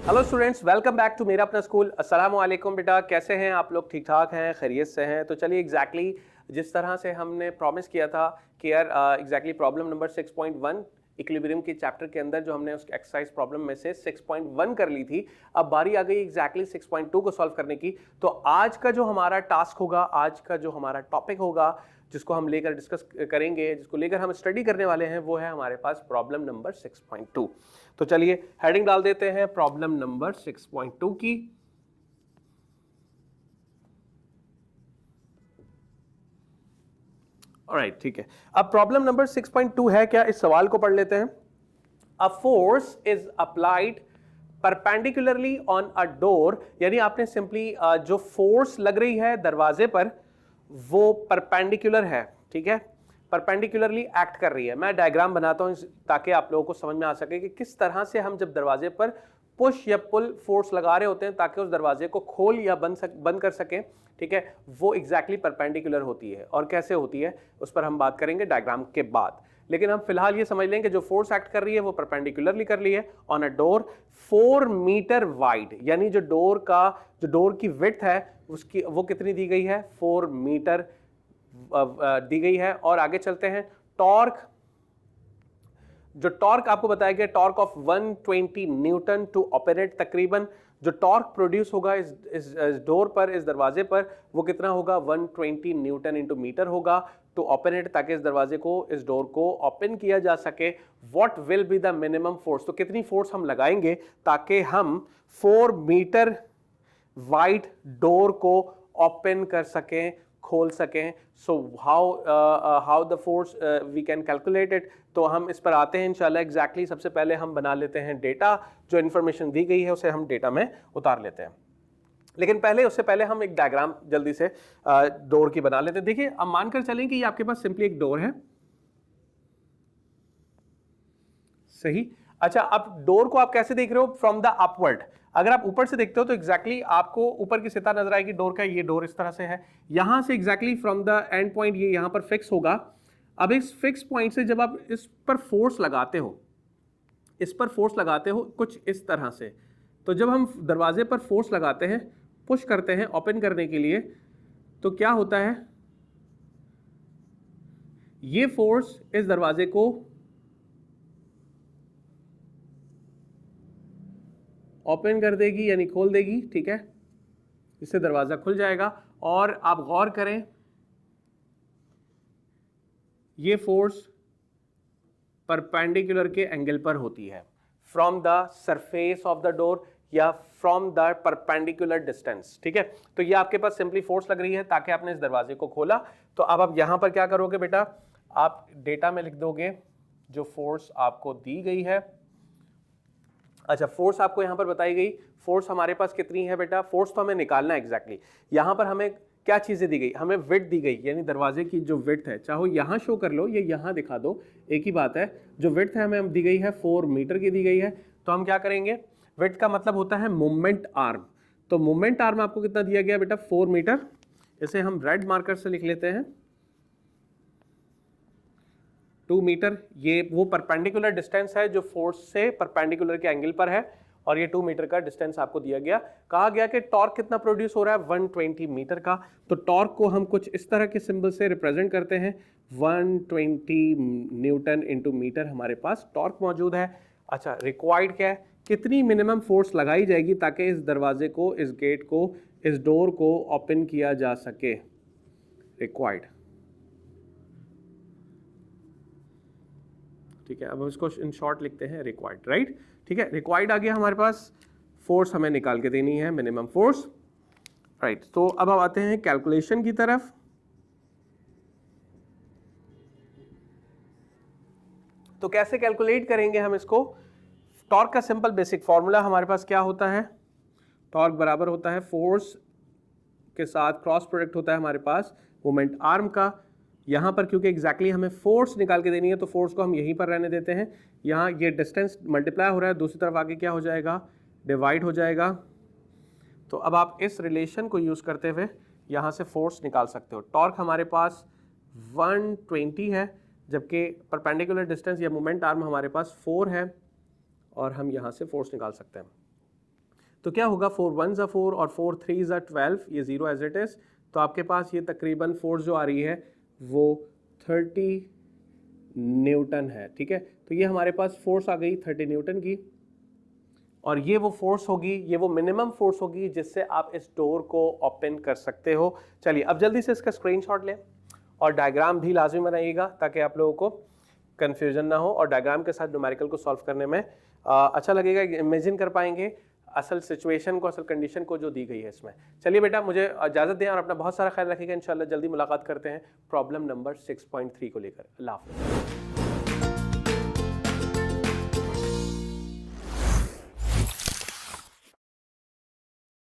Hello students, welcome back to मेरा अपना school. अस्सलाम वालेकुम बेटा, कैसे हैं आप लोग? ठीक ठाक हैं, खैरियत से हैं? तो चलिए एग्जैक्टली जिस तरह से हमने प्रॉमिस किया था कि यार एग्जैक्टली प्रॉब्लम नंबर 6.1 इक्विलिब्रियम के चैप्टर के अंदर जो हमने उस एक्सरसाइज प्रॉब्लम में से 6.1 कर ली थी, अब बारी आ गई एग्जैक्टली 6.2 को सॉल्व करने की। तो आज का जो हमारा टास्क होगा, आज का जो हमारा टॉपिक होगा, जिसको हम लेकर डिस्कस करेंगे, जिसको लेकर हम स्टडी करने वाले हैं, वो है हमारे पास प्रॉब्लम नंबर 6.2। तो चलिए हेडिंग डाल देते हैं प्रॉब्लम नंबर 6.2 की। ऑलराइट, ठीक है। अब प्रॉब्लम नंबर 6.2 है क्या, इस सवाल को पढ़ लेते हैं। A force is applied perpendicularly on a door, यानी आपने सिंपली जो फोर्स लग रही है दरवाजे पर वो परपेंडिकुलर है, ठीक है, परपेंडिकुलरली एक्ट कर रही है। मैं डायग्राम बनाता हूं ताकि आप लोगों को समझ में आ सके कि किस तरह से हम जब दरवाजे पर पुश या पुल फोर्स लगा रहे होते हैं ताकि उस दरवाजे को खोल या बंद कर सकें, ठीक है, वो एग्जैक्टली परपेंडिकुलर होती है। और कैसे होती है उस पर हम बात करेंगे डायग्राम के बाद। लेकिन हम फिलहाल ये समझ लेंगे जो फोर्स एक्ट कर रही है वो परपेंडिकुलरली कर रही है on a door 4 metre wide, यानी जो डोर की विड्थ है उसकी वो कितनी दी गई है, 4 मीटर दी गई है। और आगे चलते हैं। टॉर्क, जो टॉर्क आपको बताया गया, torque of 120 newton to operate, तकरीबन जो टॉर्क प्रोड्यूस होगा इस डोर पर, इस दरवाजे पर, वो कितना होगा, 120 न्यूटन इंटू मीटर होगा टू ऑपरेट, ताकि इस दरवाजे को, इस डोर को ओपन किया जा सके। What will be the minimum force, तो कितनी फोर्स हम लगाएंगे ताकि हम 4 मीटर वाइड डोर को ओपन कर सकें, खोल सकें। So how the force we can calculate it, तो हम इस पर आते हैं इंशाल्लाह। एग्जैक्टली सबसे पहले हम बना लेते हैं डेटा, जो इन्फॉर्मेशन दी गई है उसे हम डेटा में उतार लेते हैं। लेकिन उससे पहले हम एक डायग्राम जल्दी से डोर की बना लेते हैं। देखिए, अब मानकर चलें कि ये आपके पास सिंपली एक डोर है, सही। अच्छा, अब डोर को आप कैसे देख रहे हो, फ्रॉम द अपवर्ड। अगर आप ऊपर से देखते हो तो एग्जैक्टली आपको ऊपर की सतह नजर आएगी डोर का। ये डोर इस तरह से है, यहां से exactly from the end point ये यहां पर फिक्स होगा। अब इस फिक्स पॉइंट से जब आप इस पर फोर्स लगाते हो, इस पर फोर्स लगाते हो कुछ इस तरह से, तो जब हम दरवाजे पर फोर्स लगाते हैं, पुश करते हैं ओपन करने के लिए, तो क्या होता है, ये फोर्स इस दरवाजे को ओपन कर देगी, यानी खोल देगी, ठीक है, इससे दरवाजा खुल जाएगा। और आप गौर करें, ये फोर्स परपेंडिकुलर के एंगल पर होती है, from the surface of the door या फ्रॉम द परपेंडिकुलर डिस्टेंस, ठीक है। तो ये आपके पास सिंपली फोर्स लग रही है ताकि आपने इस दरवाजे को खोला। तो अब आप यहां पर क्या करोगे बेटा, आप डेटा में लिख दोगे जो फोर्स आपको दी गई है। अच्छा, फोर्स आपको यहां पर बताई गई, फोर्स हमारे पास कितनी है बेटा, फोर्स तो हमें निकालना है एग्जैक्टली। यहां पर हमें क्या चीजें दी गई, हमें विड्थ दी गई, यानी दरवाजे की जो विड्थ है, चाहो यहां शो कर लो या यहां दिखा दो, एक ही बात है। जो विड्थ है हमें दी गई है 4 मीटर की दी गई है। तो हम क्या करेंगे, विड्थ का मतलब होता है मोमेंट आर्म। तो मोमेंट आर्म आपको कितना दिया गया बेटा, 4 मीटर। इसे हम रेड मार्कर से लिख लेते हैं 2 मीटर। ये वो परपेंडिकुलर डिस्टेंस है जो फोर्स से परपेंडिकुलर के एंगल पर है, और ये 2 मीटर का डिस्टेंस आपको दिया गया। कहा गया कि टॉर्क कितना प्रोड्यूस हो रहा है, 120 मीटर का। तो टॉर्क को हम कुछ इस तरह के सिंबल से रिप्रेजेंट करते हैं, 120 न्यूटन इंटू मीटर हमारे पास टॉर्क मौजूद है। अच्छा, रिक्वायर्ड क्या है, कितनी मिनिमम फोर्स लगाई जाएगी ताकि इस दरवाजे को, इस गेट को, इस डोर को ओपन किया जा सके, रिक्वायर्ड, ठीक है। अब हम इसको इन शॉर्ट लिखते हैं रिक्वायर्ड, राइट, ठीक है। रिक्वायर्ड आ गया हमारे पास, फोर्स हमें निकाल के देनी है, मिनिमम फोर्स, राइट। तो अब हम आते हैं कैलकुलेशन की तरफ। तो कैसे कैलकुलेट करेंगे हम इसको, टॉर्क का सिंपल बेसिक फॉर्मूला हमारे पास क्या होता है, टॉर्क बराबर होता है फोर्स के साथ क्रॉस प्रोडक्ट होता है हमारे पास मोमेंट आर्म का। यहाँ पर क्योंकि एग्जैक्टली हमें फोर्स निकाल के देनी है तो फोर्स को हम यहीं पर रहने देते हैं। यहाँ ये डिस्टेंस मल्टीप्लाई हो रहा है, दूसरी तरफ आगे क्या हो जाएगा, डिवाइड हो जाएगा। तो अब आप इस रिलेशन को यूज़ करते हुए यहाँ से फोर्स निकाल सकते हो। टॉर्क हमारे पास 120 है, जबकि परपेंडिकुलर डिस्टेंस या मोमेंट आर्म हमारे पास 4 है, और हम यहाँ से फोर्स निकाल सकते हैं। तो क्या होगा, 4 1s are 4 और 4 3s are 12, ये 0 एज इट इज। तो आपके पास ये तकरीबन फोर्स जो आ रही है वो 30 न्यूटन है। ठीक है, तो ये हमारे पास फोर्स आ गई 30 न्यूटन की, और ये वो फोर्स होगी, ये वो मिनिमम फोर्स होगी जिससे आप इस डोर को ओपन कर सकते हो। चलिए अब जल्दी से इसका स्क्रीनशॉट लें और डायग्राम भी लाजमी बनाइएगा ताकि आप लोगों को कंफ्यूजन ना हो, और डायग्राम के साथ न्यूमेरिकल को सॉल्व करने में अच्छा लगेगा, इमेजिन कर पाएंगे असल सिचुएशन को, असल कंडीशन को जो दी गई है इसमें। चलिए बेटा मुझे इजाज़त दें और अपना बहुत सारा ख्याल रखिएगा। इंशाल्लाह जल्दी मुलाकात करते हैं प्रॉब्लम नंबर 6.3 को लेकर। अल्लाह हाफ़िज़।